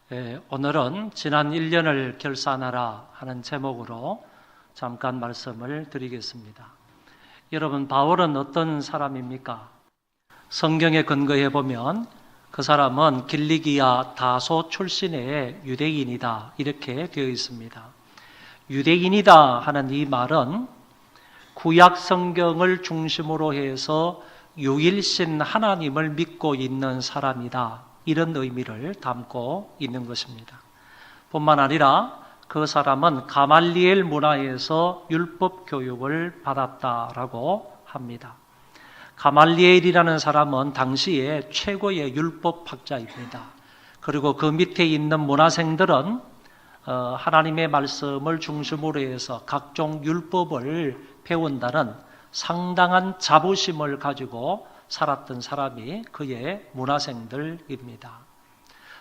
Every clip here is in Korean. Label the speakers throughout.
Speaker 1: 오늘은 지난 1년을 결산하라 하는 제목으로 잠깐 말씀을 드리겠습니다. 여러분, 바울은 어떤 사람입니까? 성경에 근거해 보면 그 사람은 길리기아 다소 출신의 유대인이다 이렇게 되어 있습니다. 유대인이다 하는 이 말은 구약 성경을 중심으로 해서 유일신 하나님을 믿고 있는 사람이다, 이런 의미를 담고 있는 것입니다. 뿐만 아니라 그 사람은 가말리엘 문화에서 율법 교육을 받았다라고 합니다. 가말리엘이라는 사람은 당시에 최고의 율법학자입니다. 그리고 그 밑에 있는 문화생들은 하나님의 말씀을 중심으로 해서 각종 율법을 배운다는 상당한 자부심을 가지고 살았던 사람이 그의 문화생들입니다.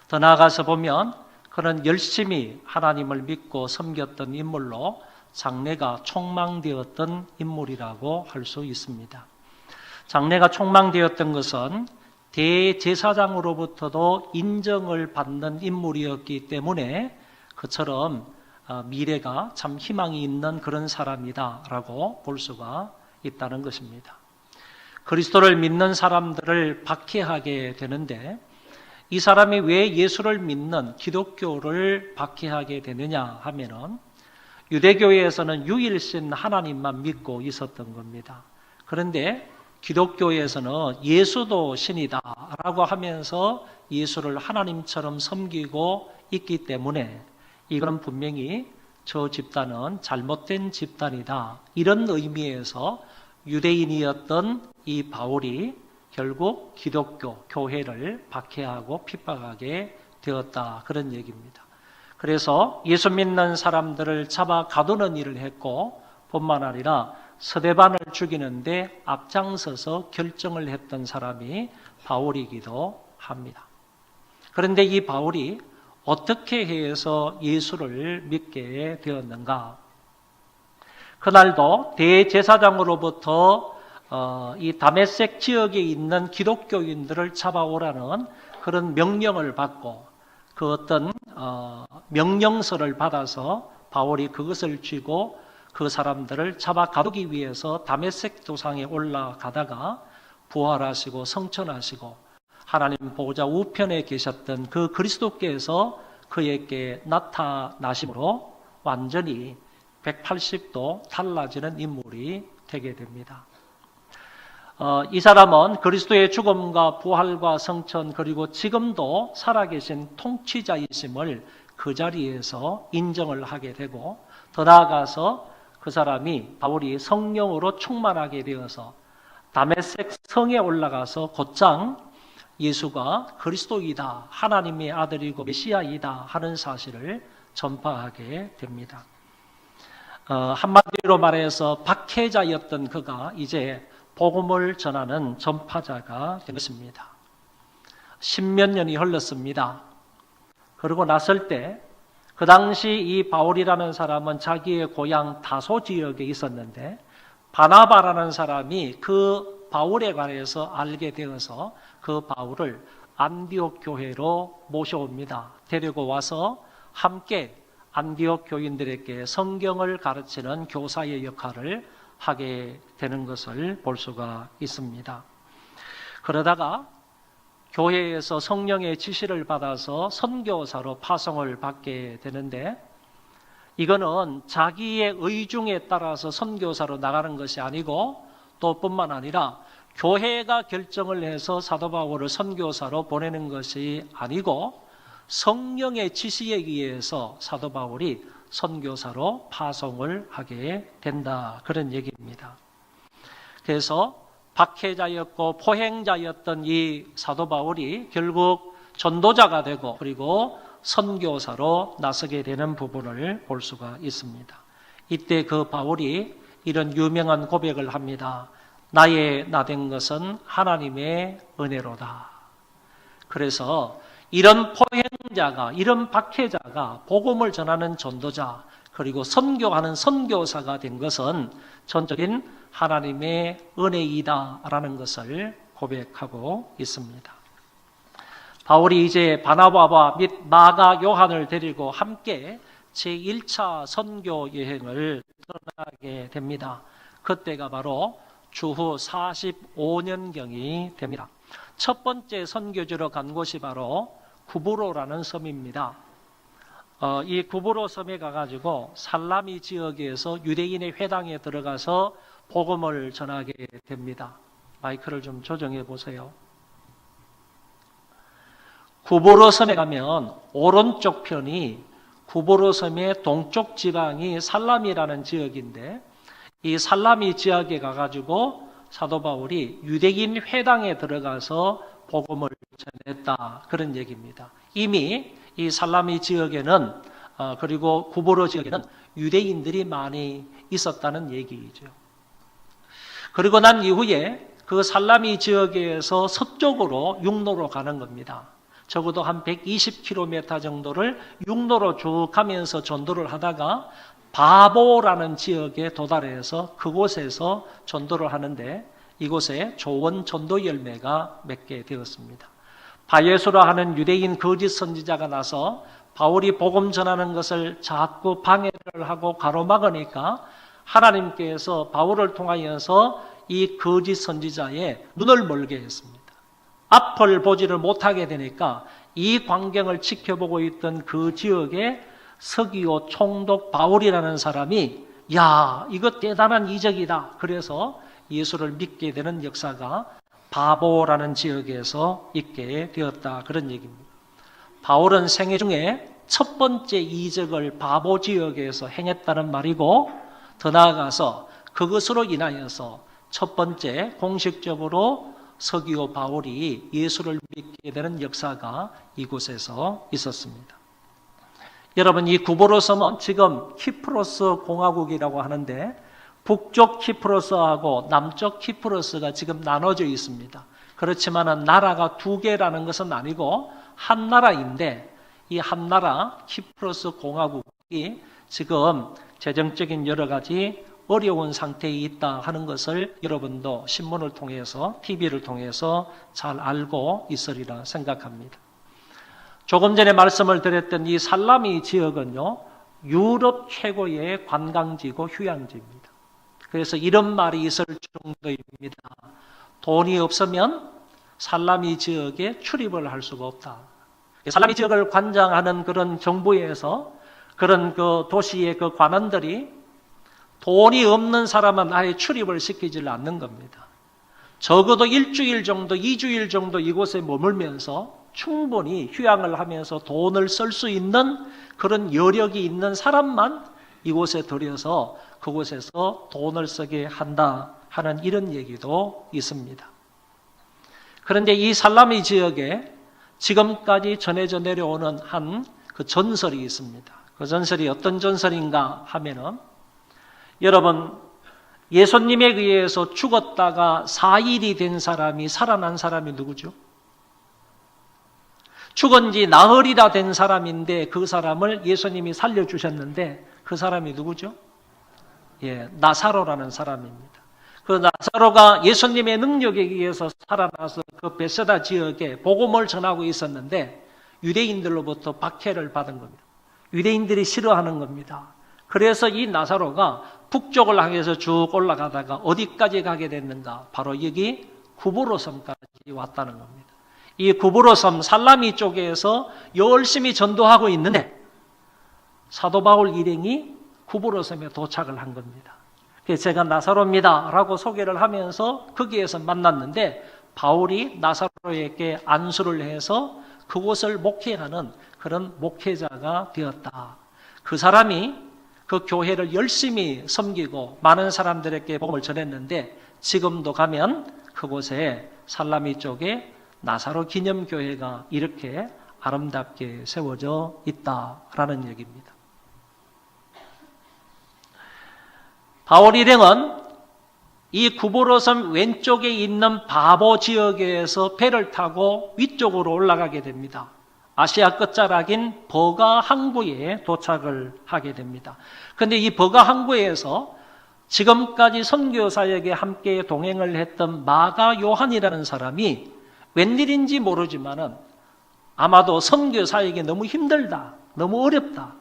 Speaker 1: 더 나아가서 보면 그는 열심히 하나님을 믿고 섬겼던 인물로 장래가 촉망되었던 인물이라고 할 수 있습니다. 장래가 촉망되었던 것은 대제사장으로부터도 인정을 받는 인물이었기 때문에 그처럼 미래가 참 희망이 있는 그런 사람이다라고 볼 수가 있다는 것입니다. 그리스도를 믿는 사람들을 박해하게 되는데 이 사람이 왜 예수를 믿는 기독교를 박해하게 되느냐 하면은 유대교에서는 유일신 하나님만 믿고 있었던 겁니다. 그런데 기독교에서는 예수도 신이다 라고 하면서 예수를 하나님처럼 섬기고 있기 때문에 이건 분명히 저 집단은 잘못된 집단이다, 이런 의미에서 유대인이었던 이 바울이 결국 기독교, 교회를 박해하고 핍박하게 되었다, 그런 얘기입니다. 그래서 예수 믿는 사람들을 잡아 가두는 일을 했고 뿐만 아니라 스데반을 죽이는데 앞장서서 결정을 했던 사람이 바울이기도 합니다. 그런데 이 바울이 어떻게 해서 예수를 믿게 되었는가? 그날도 대제사장으로부터 이 다메섹 지역에 있는 기독교인들을 잡아오라는 그런 명령을 받고 그 어떤 명령서를 받아서 바울이 그것을 쥐고 그 사람들을 잡아 가두기 위해서 다메섹 도상에 올라가다가 부활하시고 성천하시고 하나님 보좌 우편에 계셨던 그 그리스도께서 그에게 나타나심으로 완전히 180도 달라지는 인물이 되게 됩니다. 이 사람은 그리스도의 죽음과 부활과 성천 그리고 지금도 살아계신 통치자이심을 그 자리에서 인정을 하게 되고 더 나아가서 그 사람이 바울이 성령으로 충만하게 되어서 다메섹 성에 올라가서 곧장 예수가 그리스도이다, 하나님의 아들이고 메시아이다 하는 사실을 전파하게 됩니다. 한마디로 말해서 박해자였던 그가 이제 복음을 전하는 전파자가 되었습니다. 10몇 년이 흘렀습니다. 그러고 났을 때 그 당시 이 바울이라는 사람은 자기의 고향 다소 지역에 있었는데 바나바라는 사람이 그 바울에 관해서 알게 되어서 그 바울을 안디옥 교회로 모셔옵니다. 데리고 와서 함께 안디옥 교인들에게 성경을 가르치는 교사의 역할을 하게 되는 것을 볼 수가 있습니다. 그러다가 교회에서 성령의 지시를 받아서 선교사로 파송을 받게 되는데 이거는 자기의 의중에 따라서 선교사로 나가는 것이 아니고 또 뿐만 아니라 교회가 결정을 해서 사도 바울을 선교사로 보내는 것이 아니고 성령의 지시에 의해서 사도 바울이 선교사로 파송을 하게 된다, 그런 얘기입니다. 그래서 박해자였고 포행자였던 이 사도 바울이 결국 전도자가 되고 그리고 선교사로 나서게 되는 부분을 볼 수가 있습니다. 이때 그 바울이 이런 유명한 고백을 합니다. 나의 나된 것은 하나님의 은혜로다. 그래서 이런 포행자가, 이런 박해자가 복음을 전하는 전도자 그리고 선교하는 선교사가 된 것은 전적인 하나님의 은혜이다라는 것을 고백하고 있습니다. 바울이 이제 바나바와 및 마가 요한을 데리고 함께 제1차 선교 여행을 떠나게 됩니다. 그때가 바로 주후 45년경이 됩니다. 첫 번째 선교지로 간 곳이 바로 구브로라는 섬입니다. 이 구브로 섬에 가가지고 살라미 지역에서 유대인의 회당에 들어가서 복음을 전하게 됩니다. 마이크를 좀 조정해 보세요. 구브로 섬에 가면 오른쪽 편이 구브로 섬의 동쪽 지방이 살라미라는 지역인데, 이 살라미 지역에 가가지고 사도 바울이 유대인 회당에 들어가서 복음을 전했다, 그런 얘기입니다. 이미 이 살라미 지역에는 그리고 구브로 지역에는 유대인들이 많이 있었다는 얘기이죠. 그리고 난 이후에 그 살라미 지역에서 서쪽으로 육로로 가는 겁니다. 적어도 한 120km 정도를 육로로 쭉 가면서 전도를 하다가 바보라는 지역에 도달해서 그곳에서 전도를 하는데, 이곳에 좋은 전도 열매가 맺게 되었습니다. 바예수라 하는 유대인 거짓 선지자가 나서 바울이 복음 전하는 것을 자꾸 방해를 하고 가로막으니까 하나님께서 바울을 통하여서 이 거짓 선지자의 눈을 멀게 했습니다. 앞을 보지를 못하게 되니까 이 광경을 지켜보고 있던 그 지역에 서기오 총독 바울이라는 사람이 야, 이거 대단한 이적이다. 그래서 예수를 믿게 되는 역사가 바보라는 지역에서 있게 되었다, 그런 얘기입니다. 바울은 생애 중에 첫 번째 이적을 바보 지역에서 행했다는 말이고, 더 나아가서 그것으로 인하여서 첫 번째 공식적으로 서기오 바울이 예수를 믿게 되는 역사가 이곳에서 있었습니다. 여러분, 이 구브로 섬은 지금 키프로스 공화국이라고 하는데 북쪽 키프로스하고 남쪽 키프로스가 지금 나눠져 있습니다. 그렇지만 나라가 두 개라는 것은 아니고 한 나라인데, 이 한 나라 키프로스 공화국이 지금 재정적인 여러 가지 어려운 상태에 있다 하는 것을 여러분도 신문을 통해서, TV를 통해서 잘 알고 있으리라 생각합니다. 조금 전에 말씀을 드렸던 이 살라미 지역은요, 유럽 최고의 관광지고 휴양지입니다. 그래서 이런 말이 있을 정도입니다. 돈이 없으면 살라미 지역에 출입을 할 수가 없다. 살라미 지역을 관장하는 그런 정부에서 그런 그 도시의 그 관원들이 돈이 없는 사람은 아예 출입을 시키지 않는 겁니다. 적어도 일주일 정도, 2주일 정도 이곳에 머물면서 충분히 휴양을 하면서 돈을 쓸 수 있는 그런 여력이 있는 사람만 이곳에 들여서 그곳에서 돈을 쓰게 한다 하는 이런 얘기도 있습니다. 그런데 이 살라미 지역에 지금까지 전해져 내려오는 한 그 전설이 있습니다. 그 전설이 어떤 전설인가 하면은, 여러분, 예수님에 의해서 죽었다가 4일이 된 사람이 살아난 사람이 누구죠? 죽은 지 나흘이나 된 사람인데 그 사람을 예수님이 살려주셨는데 그 사람이 누구죠? 나사로라는 사람입니다. 그 나사로가 예수님의 능력에 의해서 살아나서 그 베세다 지역에 복음을 전하고 있었는데 유대인들로부터 박해를 받은 겁니다. 유대인들이 싫어하는 겁니다. 그래서 이 나사로가 북쪽을 향해서 쭉 올라가다가 어디까지 가게 됐는가? 바로 여기 구브로 섬까지 왔다는 겁니다. 이 구브로 섬 살라미 쪽에서 열심히 전도하고 있는데 사도 바울 일행이 구브로 섬에 도착을 한 겁니다. 그래서 제가 나사로입니다 라고 소개를 하면서 거기에서 만났는데, 바울이 나사로에게 안수를 해서 그곳을 목회하는 그런 목회자가 되었다. 그 사람이 그 교회를 열심히 섬기고 많은 사람들에게 복음을 전했는데, 지금도 가면 그곳에 살라미 쪽에 나사로 기념교회가 이렇게 아름답게 세워져 있다라는 얘기입니다. 바울 일행은 이 구브로 섬 왼쪽에 있는 바보 지역에서 배를 타고 위쪽으로 올라가게 됩니다. 아시아 끝자락인 버가 항구에 도착을 하게 됩니다. 그런데 이 버가 항구에서 지금까지 선교 사역에 함께 동행을 했던 마가 요한이라는 사람이 웬일인지 모르지만은 아마도 선교사에게 너무 힘들다, 너무 어렵다,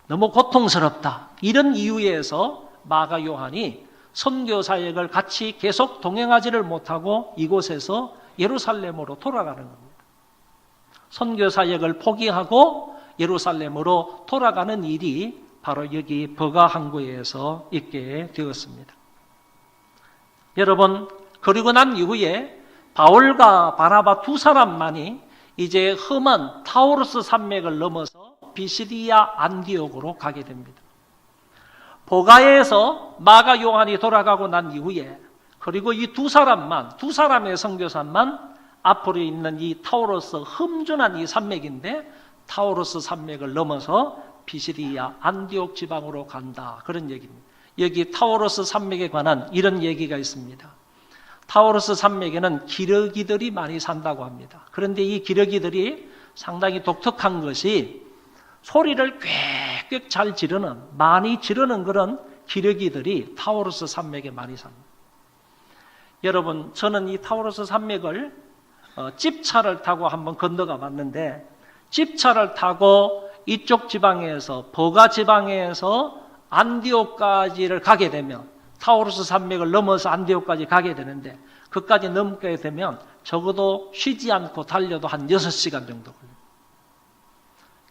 Speaker 1: 너무 고통스럽다, 이런 이유에서 마가 요한이 선교사역을 같이 계속 동행하지를 못하고 이곳에서 예루살렘으로 돌아가는 겁니다. 선교사역을 포기하고 예루살렘으로 돌아가는 일이 바로 여기 버가 항구에서 있게 되었습니다. 여러분, 그리고 난 이후에 바울과 바나바 두 사람만이 이제 험한 타우루스 산맥을 넘어서 비시디아 안디옥으로 가게 됩니다. 버가에서 마가 요한이 돌아가고 난 이후에 그리고 이 두 사람의 선교사만 앞으로 있는 이 타우루스 험준한 이 산맥인데 타우루스 산맥을 넘어서 비시디아 안디옥 지방으로 간다, 그런 얘기입니다. 여기 타우루스 산맥에 관한 이런 얘기가 있습니다. 타우루스 산맥에는 기러기들이 많이 산다고 합니다. 그런데 이 기러기들이 상당히 독특한 것이 소리를 꽥꽥 잘 지르는, 많이 지르는 그런 기러기들이 타우루스 산맥에 많이 삽니다. 여러분, 저는 이 타우루스 산맥을 집차를 타고 한번 건너가 봤는데, 집차를 타고 이쪽 지방에서, 버가 지방에서 안디옥까지를 가게 되면, 타우루스 산맥을 넘어서 안디옥까지 가게 되는데, 그까지 넘게 되면 적어도 쉬지 않고 달려도 한 6시간 정도 걸립니다.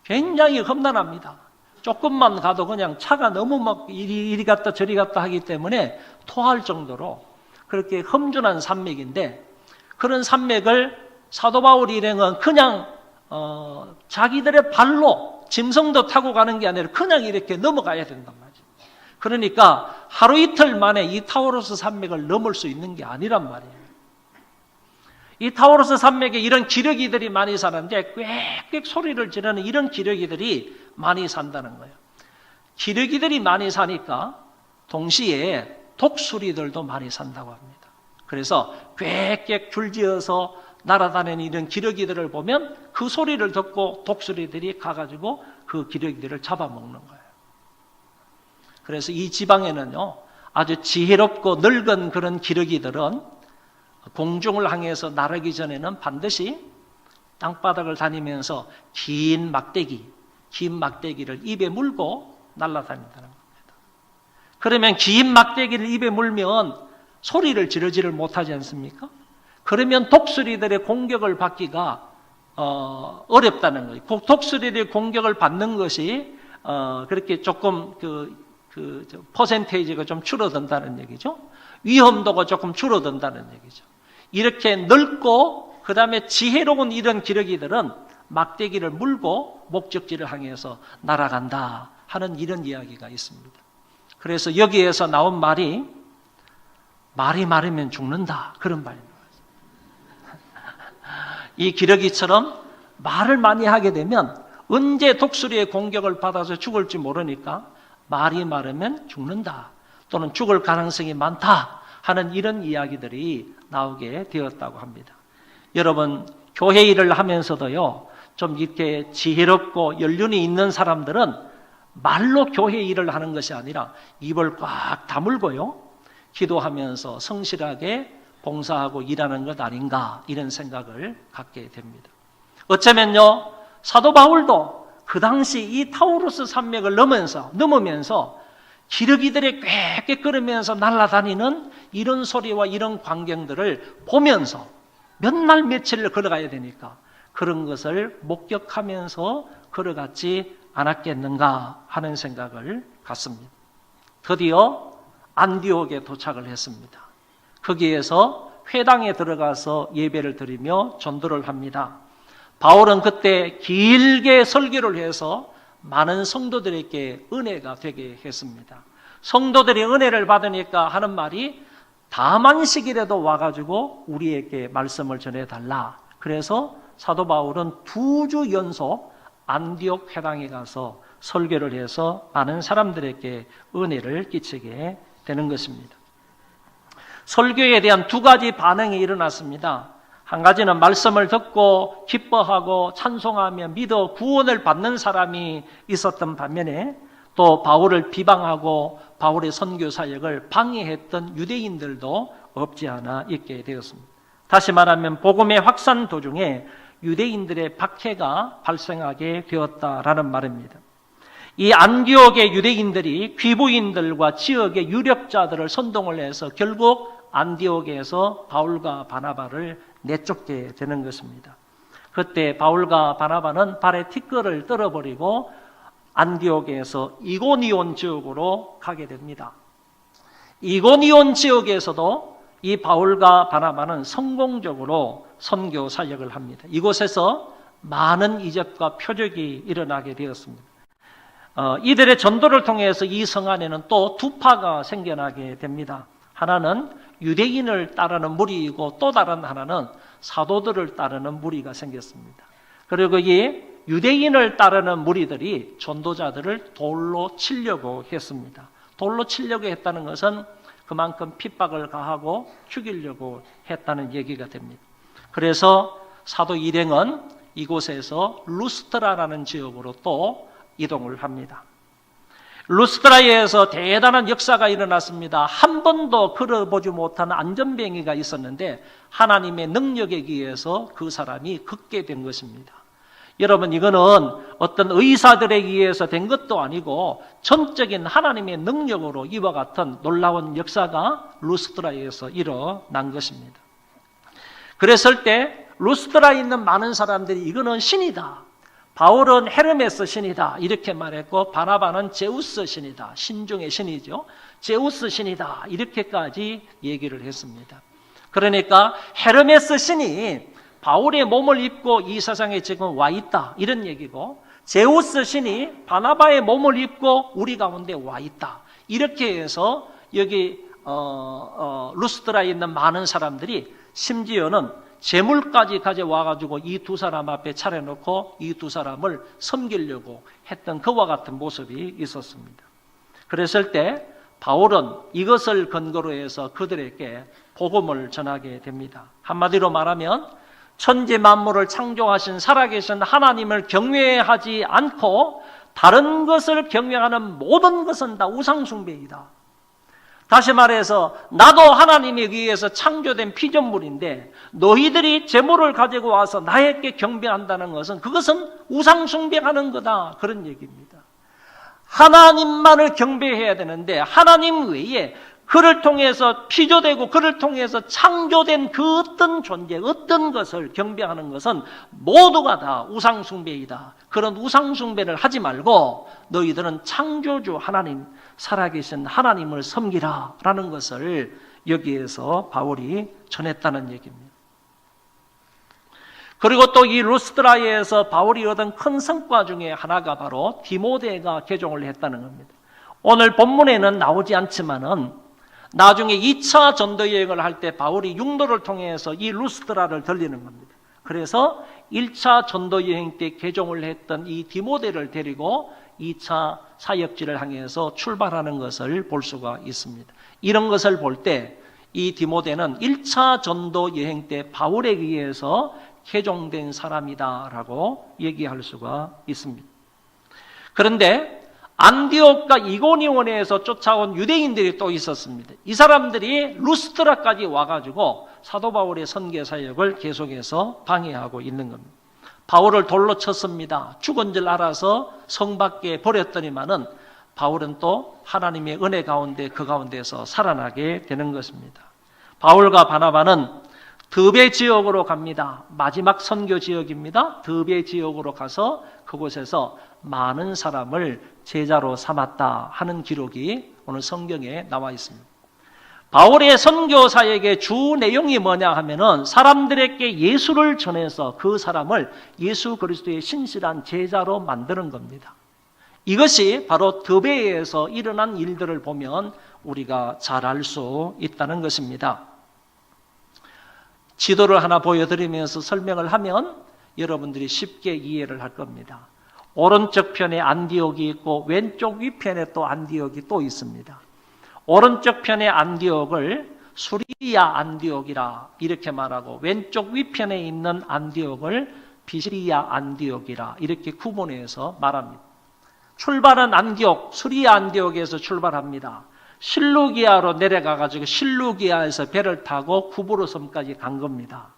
Speaker 1: 굉장히 험난합니다. 조금만 가도 그냥 차가 너무 막 이리 갔다 저리 갔다 하기 때문에 토할 정도로 그렇게 험준한 산맥인데, 그런 산맥을 사도 바울 일행은 그냥 자기들의 발로 짐승도 타고 가는 게 아니라 그냥 이렇게 넘어가야 된단 말이죠. 그러니까 하루 이틀 만에 이 타우루스 산맥을 넘을 수 있는 게 아니란 말이에요. 이 타우루스 산맥에 이런 기러기들이 많이 사는데 꽥꽥 소리를 지르는 이런 기러기들이 많이 산다는 거예요. 기러기들이 많이 사니까 동시에 독수리들도 많이 산다고 합니다. 그래서 꽥꽥 줄지어서 날아다니는 이런 기러기들을 보면 그 소리를 듣고 독수리들이 가가지고 그 기러기들을 잡아먹는 거예요. 그래서 이 지방에는요, 아주 지혜롭고 늙은 그런 기러기들은 공중을 향해서 나르기 전에는 반드시 땅바닥을 다니면서 긴 막대기를 입에 물고 날아다닌다는 겁니다. 그러면 긴 막대기를 입에 물면 소리를 지르지를 못하지 않습니까? 그러면 독수리들의 공격을 받기가 어렵다는 거예요. 독수리들의 공격을 받는 것이 그렇게 조금 퍼센테이지가 좀 줄어든다는 얘기죠. 위험도가 조금 줄어든다는 얘기죠. 이렇게 넓고 그 다음에 지혜로운 이런 기러기들은 막대기를 물고 목적지를 향해서 날아간다 하는 이런 이야기가 있습니다. 그래서 여기에서 나온 말이 마르면 죽는다, 그런 말입니다. 이 기러기처럼 말을 많이 하게 되면 언제 독수리의 공격을 받아서 죽을지 모르니까 말이 마르면 죽는다, 또는 죽을 가능성이 많다 하는 이런 이야기들이 나오게 되었다고 합니다. 여러분, 교회 일을 하면서도요, 좀 이렇게 지혜롭고 연륜이 있는 사람들은 말로 교회 일을 하는 것이 아니라 입을 꽉 다물고요, 기도하면서 성실하게 봉사하고 일하는 것 아닌가, 이런 생각을 갖게 됩니다. 어쩌면요, 사도 바울도 그 당시 이 타우루스 산맥을 넘으면서 기러기들이 꽥꽥 끓으면서 날아다니는 이런 소리와 이런 광경들을 보면서 몇 날 며칠을 걸어가야 되니까 그런 것을 목격하면서 걸어갔지 않았겠는가 하는 생각을 갖습니다. 드디어 안디옥에 도착을 했습니다. 거기에서 회당에 들어가서 예배를 드리며 전도를 합니다. 바울은 그때 길게 설교를 해서 많은 성도들에게 은혜가 되게 했습니다. 성도들이 은혜를 받으니까 하는 말이 다만식이라도 와가지고 우리에게 말씀을 전해달라. 그래서 사도 바울은 2주 연속 안디옥 회당에 가서 설교를 해서 많은 사람들에게 은혜를 끼치게 되는 것입니다. 설교에 대한 2가지 반응이 일어났습니다. 한 가지는 말씀을 듣고 기뻐하고 찬송하며 믿어 구원을 받는 사람이 있었던 반면에, 또 바울을 비방하고 바울의 선교 사역을 방해했던 유대인들도 없지 않아 있게 되었습니다. 다시 말하면 복음의 확산 도중에 유대인들의 박해가 발생하게 되었다라는 말입니다. 이 안디옥의 유대인들이 귀부인들과 지역의 유력자들을 선동을 해서 결국 안디옥에서 바울과 바나바를 내쫓게 되는 것입니다. 그때 바울과 바나바는 발에 티끌을 떨어버리고 안디옥에서 이고니온 지역으로 가게 됩니다. 이고니온 지역에서도 이 바울과 바나바는 성공적으로 선교 사역을 합니다. 이곳에서 많은 이적과 표적이 일어나게 되었습니다. 이들의 전도를 통해서 이 성 안에는 또 두 파가 생겨나게 됩니다. 하나는 유대인을 따르는 무리이고 또 다른 하나는 사도들을 따르는 무리가 생겼습니다. 그리고 이 유대인을 따르는 무리들이 전도자들을 돌로 치려고 했습니다. 돌로 치려고 했다는 것은 그만큼 핍박을 가하고 죽이려고 했다는 얘기가 됩니다. 그래서 사도 일행은 이곳에서 루스트라라는 지역으로 또 이동을 합니다. 루스트라에서 대단한 역사가 일어났습니다. 한 번도 걸어보지 못한 안전뱅이가 있었는데 하나님의 능력에 의해서 그 사람이 걷게 된 것입니다. 여러분, 이거는 어떤 의사들에 의해서 된 것도 아니고 전적인 하나님의 능력으로 이와 같은 놀라운 역사가 루스트라에서 일어난 것입니다. 그랬을 때 루스트라에 있는 많은 사람들이 이거는 신이다, 바울은 헤르메스 신이다 이렇게 말했고, 바나바는 제우스 신이다, 신중의 신이죠, 제우스 신이다 이렇게까지 얘기를 했습니다. 그러니까 헤르메스 신이 바울의 몸을 입고 이 세상에 지금 와 있다 이런 얘기고, 제우스 신이 바나바의 몸을 입고 우리 가운데 와 있다 이렇게 해서 여기 루스트라에 있는 많은 사람들이 심지어는 재물까지 가져와가지고 이 두 사람 앞에 차려놓고 이 두 사람을 섬기려고 했던 그와 같은 모습이 있었습니다. 그랬을 때 바울은 이것을 근거로 해서 그들에게 복음을 전하게 됩니다. 한마디로 말하면 천지 만물을 창조하신 살아계신 하나님을 경외하지 않고 다른 것을 경외하는 모든 것은 다 우상숭배이다. 다시 말해서 나도 하나님에 의해서 창조된 피조물인데 너희들이 재물을 가지고 와서 나에게 경배한다는 것은 그것은 우상숭배하는 거다, 그런 얘기입니다. 하나님만을 경배해야 되는데 하나님 외에 그를 통해서 피조되고 그를 통해서 창조된 그 어떤 존재, 어떤 것을 경배하는 것은 모두가 다 우상숭배이다. 그런 우상숭배를 하지 말고 너희들은 창조주 하나님, 살아계신 하나님을 섬기라 라는 것을 여기에서 바울이 전했다는 얘기입니다. 그리고 또 이 루스트라에서 바울이 얻은 큰 성과 중에 하나가 바로 디모데가 개종을 했다는 겁니다. 오늘 본문에는 나오지 않지만은 나중에 2차 전도 여행을 할 때 바울이 육로를 통해서 이 루스트라를 들리는 겁니다. 그래서 1차 전도 여행 때 개종을 했던 이 디모데를 데리고 2차 사역지를 향해서 출발하는 것을 볼 수가 있습니다. 이런 것을 볼 때 이 디모데는 1차 전도 여행 때 바울에 의해서 개종된 사람이다라고 얘기할 수가 있습니다. 그런데 안디옥과 이고니온에서 쫓아온 유대인들이 또 있었습니다. 이 사람들이 루스트라까지 와가지고 사도 바울의 선교 사역을 계속해서 방해하고 있는 겁니다. 바울을 돌로 쳤습니다. 죽은 줄 알아서 성 밖에 버렸더니만은 바울은 또 하나님의 은혜 가운데 그 가운데서 살아나게 되는 것입니다. 바울과 바나바는 드베 지역으로 갑니다. 마지막 선교 지역입니다. 드베 지역으로 가서 그곳에서 많은 사람을 제자로 삼았다 하는 기록이 오늘 성경에 나와 있습니다. 바울의 선교 사역의 주 내용이 뭐냐 하면은 사람들에게 예수를 전해서 그 사람을 예수 그리스도의 신실한 제자로 만드는 겁니다. 이것이 바로 드베에서 일어난 일들을 보면 우리가 잘 알 수 있다는 것입니다. 지도를 하나 보여드리면서 설명을 하면 여러분들이 쉽게 이해를 할 겁니다. 오른쪽 편에 안디옥이 있고 왼쪽 위편에 또 안디옥이 또 있습니다. 오른쪽 편의 안디옥을 수리야 안디옥이라 이렇게 말하고 왼쪽 위편에 있는 안디옥을 비시리야 안디옥이라 이렇게 구분해서 말합니다. 출발은 안디옥, 수리야 안디옥에서 출발합니다. 실루기아로 내려가가지고 실루기아에서 배를 타고 구브로 섬까지 간 겁니다.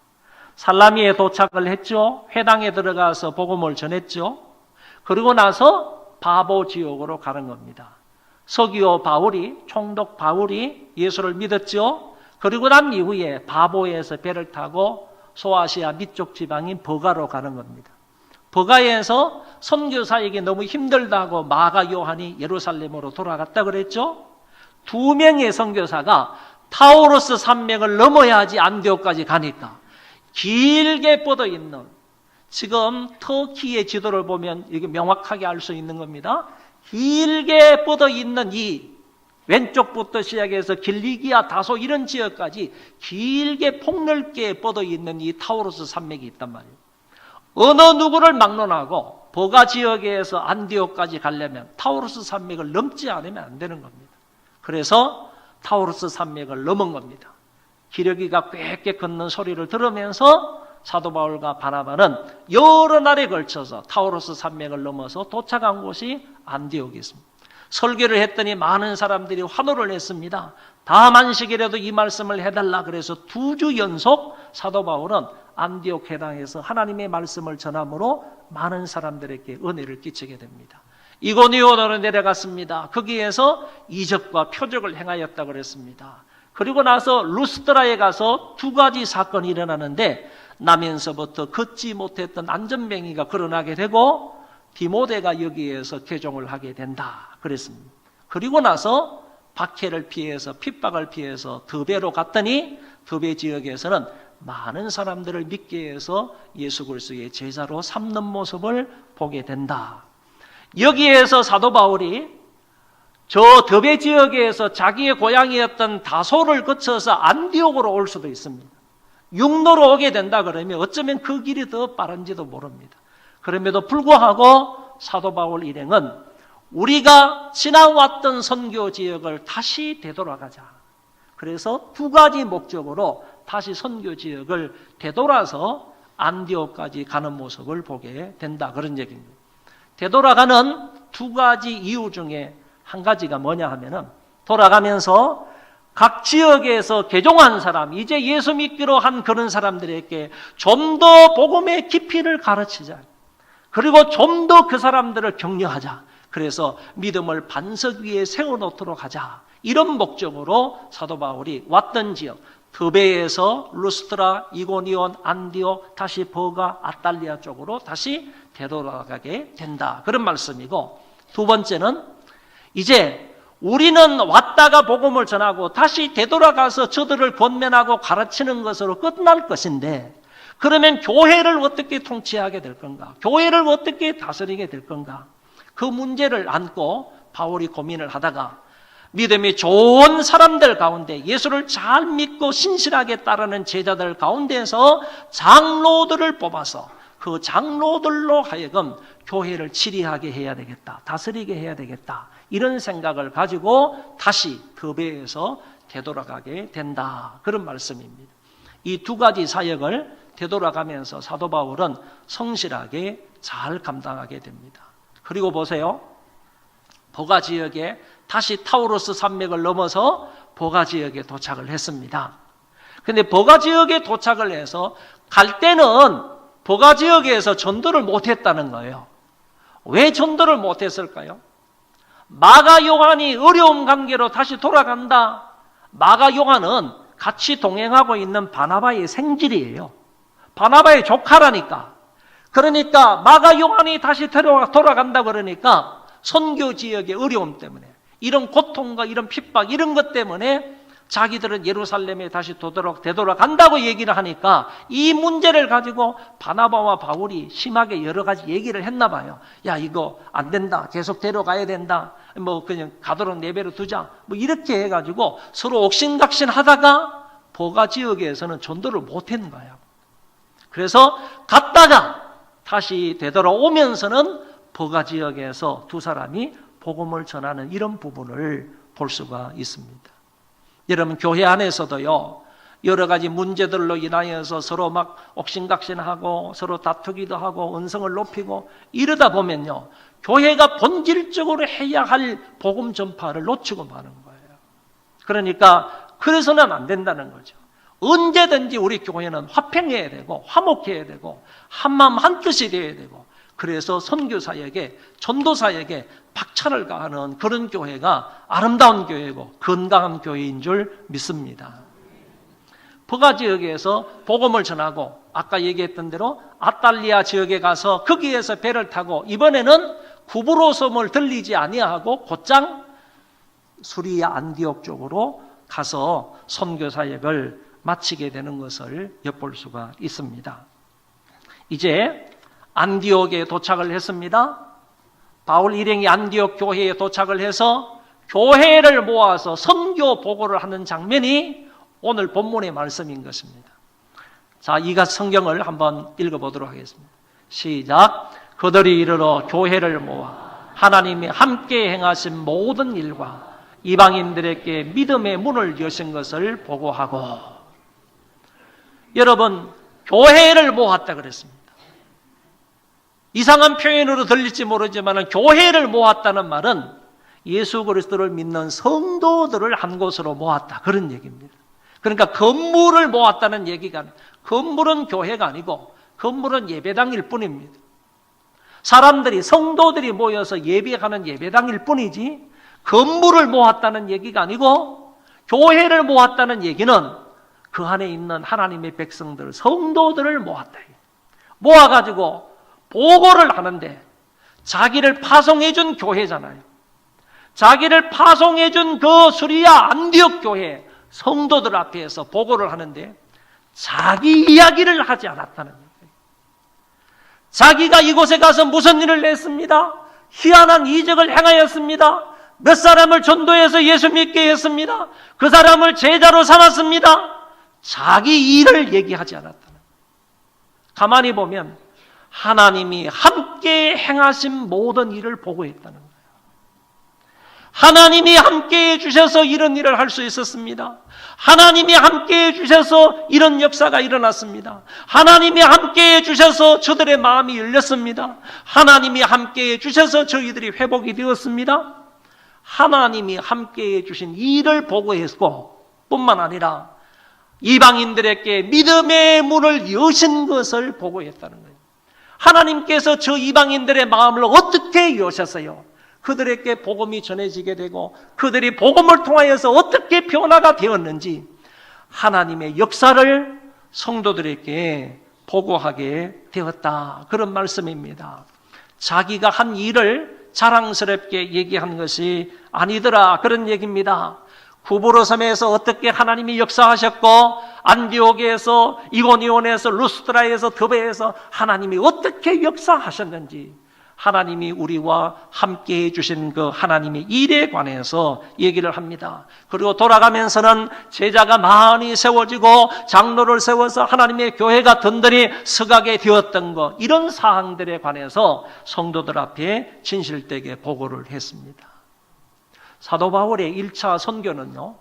Speaker 1: 살라미에 도착을 했죠. 회당에 들어가서 복음을 전했죠. 그리고 나서 바보 지옥으로 가는 겁니다. 서기오 바울이, 총독 바울이 예수를 믿었죠. 그리고 난 이후에 바보에서 배를 타고 소아시아 밑쪽 지방인 버가로 가는 겁니다. 버가에서 선교사에게 너무 힘들다고 마가 요한이 예루살렘으로 돌아갔다 그랬죠. 2명의 선교사가 타우로스 산맥을 넘어야지 안디옥까지 가니까 길게 뻗어 있는, 지금 터키의 지도를 보면 이게 명확하게 알 수 있는 겁니다. 길게 뻗어 있는 이 왼쪽부터 시작해서 길리기아, 다소 이런 지역까지 길게 폭넓게 뻗어 있는 이 타우로스 산맥이 있단 말이에요. 어느 누구를 막론하고 버가 지역에서 안디옥까지 가려면 타우로스 산맥을 넘지 않으면 안 되는 겁니다. 그래서 타우로스 산맥을 넘은 겁니다. 기러기가 꽥꽥 걷는 소리를 들으면서 사도 바울과 바나바는 여러 날에 걸쳐서 타우로스 산맥을 넘어서 도착한 곳이 안디옥이 있습니다. 설교를 했더니 많은 사람들이 환호를 했습니다. 다만식이라도 이 말씀을 해달라 그래서 2주 연속 사도 바울은 안디옥 회당에서 하나님의 말씀을 전함으로 많은 사람들에게 은혜를 끼치게 됩니다. 이고니온으로 내려갔습니다. 거기에서 이적과 표적을 행하였다 그랬습니다. 그리고 나서 루스드라에 가서 2가지 사건이 일어나는데 나면서부터 걷지 못했던 안전뱅이가 걸어나게 되고 디모데가 여기에서 개종을 하게 된다 그랬습니다. 그리고 나서 박해를 피해서 핍박을 피해서 더베로 갔더니 더베 지역에서는 많은 사람들을 믿게 해서 예수 그리스도의 제자로 삼는 모습을 보게 된다. 여기에서 사도 바울이 저 더베 지역에서 자기의 고향이었던 다소를 거쳐서 안디옥으로 올 수도 있습니다. 육로로 오게 된다 그러면 어쩌면 그 길이 더 빠른지도 모릅니다. 그럼에도 불구하고 사도 바울 일행은 우리가 지나왔던 선교 지역을 다시 되돌아가자. 그래서 2가지 목적으로 다시 선교 지역을 되돌아서 안디옥까지 가는 모습을 보게 된다 그런 얘기입니다. 되돌아가는 2가지 이유 중에 한 가지가 뭐냐 하면은 돌아가면서 각 지역에서 개종한 사람, 이제 예수 믿기로 한 그런 사람들에게 좀 더 복음의 깊이를 가르치자. 그리고 좀 더 그 사람들을 격려하자. 그래서 믿음을 반석 위에 세워놓도록 하자. 이런 목적으로 사도 바울이 왔던 지역, 드베에서 루스트라, 이고니온, 안디옥, 다시 버가, 아탈리아 쪽으로 다시 되돌아가게 된다. 그런 말씀이고, 2번째는 이제 우리는 왔다가 복음을 전하고 다시 되돌아가서 저들을 권면하고 가르치는 것으로 끝날 것인데 그러면 교회를 어떻게 통치하게 될 건가? 교회를 어떻게 다스리게 될 건가? 그 문제를 안고 바울이 고민을 하다가 믿음이 좋은 사람들 가운데 예수를 잘 믿고 신실하게 따르는 제자들 가운데서 장로들을 뽑아서 그 장로들로 하여금 교회를 치리하게 해야 되겠다. 다스리게 해야 되겠다. 이런 생각을 가지고 다시 더베에서 되돌아가게 된다. 그런 말씀입니다. 이 2가지 사역을 되돌아가면서 사도 바울은 성실하게 잘 감당하게 됩니다. 그리고 보세요. 버가 지역에 다시 타우로스 산맥을 넘어서 버가 지역에 도착을 했습니다. 그런데 버가 지역에 도착을 해서 갈 때는 버가 지역에서 전도를 못했다는 거예요. 왜 전도를 못했을까요? 마가 요한이 어려운 관계로 다시 돌아간다. 마가 요한은 같이 동행하고 있는 바나바의 생질이에요. 바나바의 조카라니까. 그러니까 마가 요한이 다시 돌아간다 그러니까 선교 지역의 어려움 때문에 이런 고통과 이런 핍박 이런 것 때문에 자기들은 예루살렘에 다시 되돌아간다고 얘기를 하니까 이 문제를 가지고 바나바와 바울이 심하게 여러 가지 얘기를 했나 봐요. 야, 이거 안 된다. 계속 데려가야 된다. 뭐 그냥 가도록 내버려 두자. 뭐 이렇게 해가지고 서로 옥신각신 하다가 버가 지역에서는 전도를 못한 거예요. 그래서 갔다가 다시 되돌아오면서는 버가 지역에서 2 사람이 복음을 전하는 이런 부분을 볼 수가 있습니다. 여러분 교회 안에서도요 여러 가지 문제들로 인하여서 서로 막 옥신각신하고 서로 다투기도 하고 은성을 높이고 이러다 보면요 교회가 본질적으로 해야 할 복음 전파를 놓치고 마는 거예요. 그러니까 그래서는 안 된다는 거죠. 언제든지 우리 교회는 화평해야 되고 화목해야 되고 한마음 한뜻이 되어야 되고, 그래서 선교사에게 전도사에게 박차를 가하는 그런 교회가 아름다운 교회고 건강한 교회인 줄 믿습니다. 버가 지역에서 복음을 전하고 아까 얘기했던 대로 아탈리아 지역에 가서 거기에서 배를 타고 이번에는 구브로 섬을 들리지 아니하고 곧장 수리아 안디옥 쪽으로 가서 선교 사역을 마치게 되는 것을 엿볼 수가 있습니다. 이제 안디옥에 도착을 했습니다. 바울 일행이 안디옥 교회에 도착을 해서 교회를 모아서 선교 보고를 하는 장면이 오늘 본문의 말씀인 것입니다. 자, 이 성경을 한번 읽어보도록 하겠습니다. 시작. 그들이 이르러 교회를 모아 하나님이 함께 행하신 모든 일과 이방인들에게 믿음의 문을 여신 것을 보고하고. 여러분, 교회를 모았다 그랬습니다. 이상한 표현으로 들릴지 모르지만 교회를 모았다는 말은 예수 그리스도를 믿는 성도들을 한 곳으로 모았다, 그런 얘기입니다. 그러니까 건물을 모았다는 얘기가 아니에요. 건물은 교회가 아니고 건물은 예배당일 뿐입니다. 사람들이, 성도들이 모여서 예배하는 예배당일 뿐이지 건물을 모았다는 얘기가 아니고, 교회를 모았다는 얘기는 그 안에 있는 하나님의 백성들, 성도들을 모았다. 모아가지고 보고를 하는데, 자기를 파송해준 교회잖아요. 자기를 파송해준 그 수리아 안디옥 교회 성도들 앞에서 보고를 하는데 자기 이야기를 하지 않았다는 거예요. 자기가 이곳에 가서 무슨 일을 했습니다. 희한한 이적을 행하였습니다. 몇 사람을 전도해서 예수 믿게 했습니다. 그 사람을 제자로 삼았습니다. 자기 일을 얘기하지 않았다는 거예요. 가만히 보면 하나님이 함께 행하신 모든 일을 보고했다는 거예요. 하나님이 함께해 주셔서 이런 일을 할 수 있었습니다. 하나님이 함께해 주셔서 이런 역사가 일어났습니다. 하나님이 함께해 주셔서 저들의 마음이 열렸습니다. 하나님이 함께해 주셔서 저희들이 회복이 되었습니다. 하나님이 함께해 주신 일을 보고했고, 뿐만 아니라 이방인들에게 믿음의 문을 여신 것을 보고했다는 거예요. 하나님께서 저 이방인들의 마음을 어떻게 여셨어요? 그들에게 복음이 전해지게 되고 그들이 복음을 통하여서 어떻게 변화가 되었는지 하나님의 역사를 성도들에게 보고하게 되었다, 그런 말씀입니다. 자기가 한 일을 자랑스럽게 얘기한 것이 아니더라, 그런 얘기입니다. 구브로 섬에서 어떻게 하나님이 역사하셨고, 안디옥에서, 이고니온에서, 루스드라에서, 더베에서 하나님이 어떻게 역사하셨는지, 하나님이 우리와 함께 해주신 그 하나님의 일에 관해서 얘기를 합니다. 그리고 돌아가면서는 제자가 많이 세워지고 장로를 세워서 하나님의 교회가 든든히 서가게 되었던 것, 이런 사항들에 관해서 성도들 앞에 진실되게 보고를 했습니다. 사도 바울의 1차 선교는요,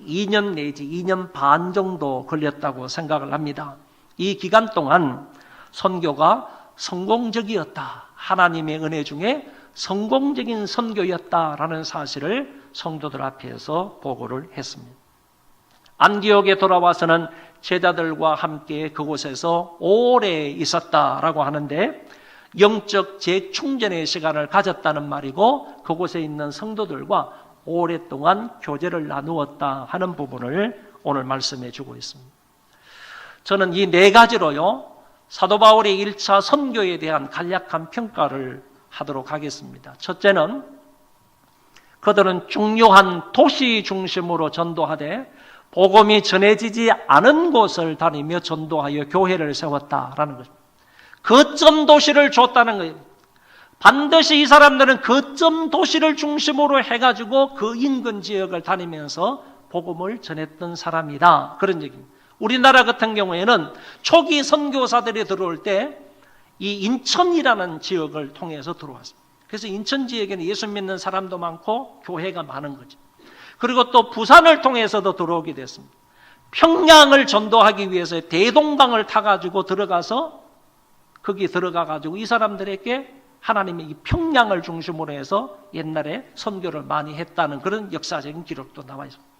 Speaker 1: 2년 내지 2년 반 정도 걸렸다고 생각을 합니다. 이 기간 동안 선교가 성공적이었다, 하나님의 은혜 중에 성공적인 선교였다라는 사실을 성도들 앞에서 보고를 했습니다. 안디옥에 돌아와서는 제자들과 함께 그곳에서 오래 있었다라고 하는데, 영적 재충전의 시간을 가졌다는 말이고, 그곳에 있는 성도들과 오랫동안 교제를 나누었다 하는 부분을 오늘 말씀해 주고 있습니다. 저는 이 네 가지로요, 사도 바울의 1차 선교에 대한 간략한 평가를 하도록 하겠습니다. 첫째는 그들은 중요한 도시 중심으로 전도하되 복음이 전해지지 않은 곳을 다니며 전도하여 교회를 세웠다라는 것입니다. 거점 도시를 줬다는 거예요. 반드시 이 사람들은 거점 도시를 중심으로 해가지고 그 인근 지역을 다니면서 복음을 전했던 사람이다, 그런 얘기입니다. 우리나라 같은 경우에는 초기 선교사들이 들어올 때 이 인천이라는 지역을 통해서 들어왔습니다. 그래서 인천 지역에는 예수 믿는 사람도 많고 교회가 많은 거죠. 그리고 또 부산을 통해서도 들어오게 됐습니다. 평양을 전도하기 위해서 대동강을 타가지고 들어가서 거기 들어가가지고 이 사람들에게 하나님의 이 평양을 중심으로 해서 옛날에 선교를 많이 했다는 그런 역사적인 기록도 나와 있습니다.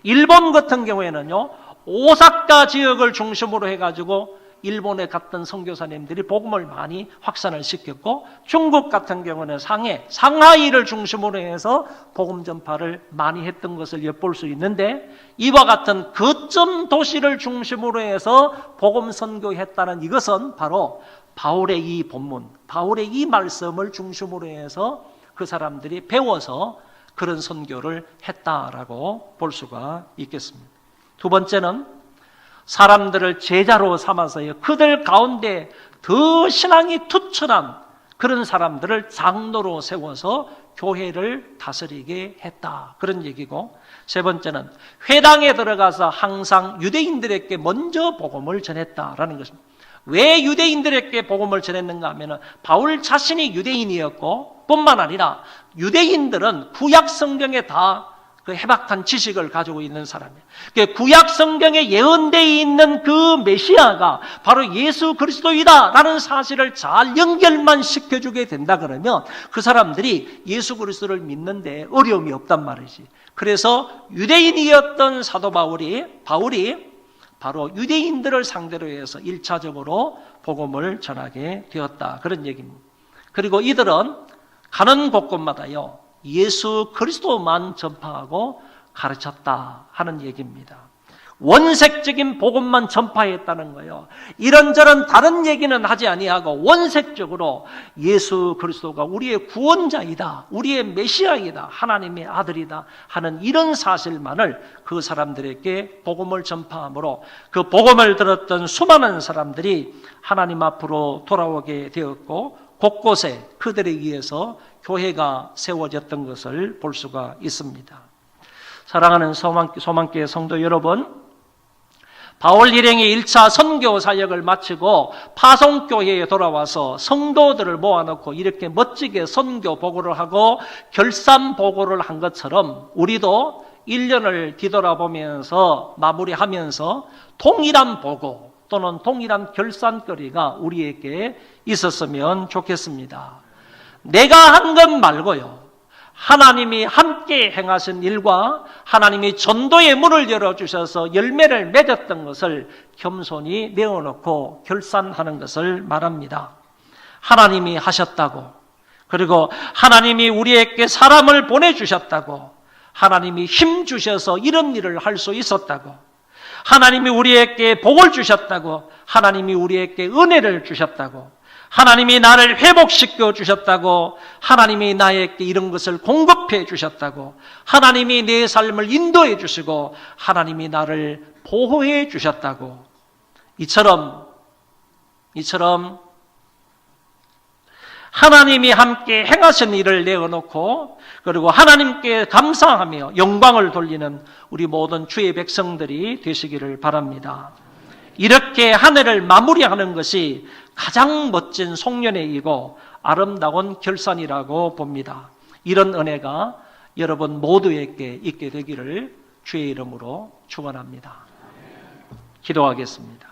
Speaker 1: 일본 같은 경우에는요, 오사카 지역을 중심으로 해가지고 일본에 갔던 선교사님들이 복음을 많이 확산을 시켰고, 중국 같은 경우는 상하이를 중심으로 해서 복음 전파를 많이 했던 것을 엿볼 수 있는데, 이와 같은 거점 도시를 중심으로 해서 복음 선교했다는 이것은 바로 바울의 이 본문, 바울의 이 말씀을 중심으로 해서 그 사람들이 배워서 그런 선교를 했다라고 볼 수가 있겠습니다. 두 번째는 사람들을 제자로 삼아서요, 그들 가운데 더 신앙이 투철한 그런 사람들을 장로로 세워서 교회를 다스리게 했다, 그런 얘기고, 세 번째는 회당에 들어가서 항상 유대인들에게 먼저 복음을 전했다라는 것입니다. 왜 유대인들에게 복음을 전했는가 하면 바울 자신이 유대인이었고, 뿐만 아니라 유대인들은 구약 성경에 다 그 해박한 지식을 가지고 있는 사람이에요. 구약 성경에 예언되어 있는 그 메시아가 바로 예수 그리스도이다라는 사실을 잘 연결만 시켜주게 된다 그러면 그 사람들이 예수 그리스도를 믿는데 어려움이 없단 말이지. 그래서 유대인이었던 사도 바울이 바로 유대인들을 상대로 해서 1차적으로 복음을 전하게 되었다, 그런 얘기입니다. 그리고 이들은 가는 곳곳마다요, 예수 그리스도만 전파하고 가르쳤다 하는 얘기입니다. 원색적인 복음만 전파했다는 거예요. 이런저런 다른 얘기는 하지 아니하고 원색적으로 예수 그리스도가 우리의 구원자이다, 우리의 메시아이다, 하나님의 아들이다 하는 이런 사실만을 그 사람들에게 복음을 전파함으로 그 복음을 들었던 수많은 사람들이 하나님 앞으로 돌아오게 되었고, 곳곳에 그들에 의해서 교회가 세워졌던 것을 볼 수가 있습니다. 사랑하는 소망교회 성도 여러분, 바울 일행이 1차 선교 사역을 마치고 파송교회에 돌아와서 성도들을 모아놓고 이렇게 멋지게 선교 보고를 하고 결산 보고를 한 것처럼 우리도 1년을 뒤돌아보면서 마무리하면서 동일한 보고 또는 동일한 결산거리가 우리에게 있었으면 좋겠습니다. 내가 한 것 말고요, 하나님이 함께 행하신 일과 하나님이 전도의 문을 열어주셔서 열매를 맺었던 것을 겸손히 내어놓고 결산하는 것을 말합니다. 하나님이 하셨다고, 그리고 하나님이 우리에게 사람을 보내주셨다고, 하나님이 힘 주셔서 이런 일을 할 수 있었다고, 하나님이 우리에게 복을 주셨다고, 하나님이 우리에게 은혜를 주셨다고, 하나님이 나를 회복시켜 주셨다고, 하나님이 나에게 이런 것을 공급해 주셨다고, 하나님이 내 삶을 인도해 주시고 하나님이 나를 보호해 주셨다고, 이처럼 하나님이 함께 행하신 일을 내어놓고 그리고 하나님께 감사하며 영광을 돌리는 우리 모든 주의 백성들이 되시기를 바랍니다. 이렇게 한 해를 마무리하는 것이 가장 멋진 송년회이고 아름다운 결산이라고 봅니다. 이런 은혜가 여러분 모두에게 있게 되기를 주의 이름으로 축원합니다. 기도하겠습니다.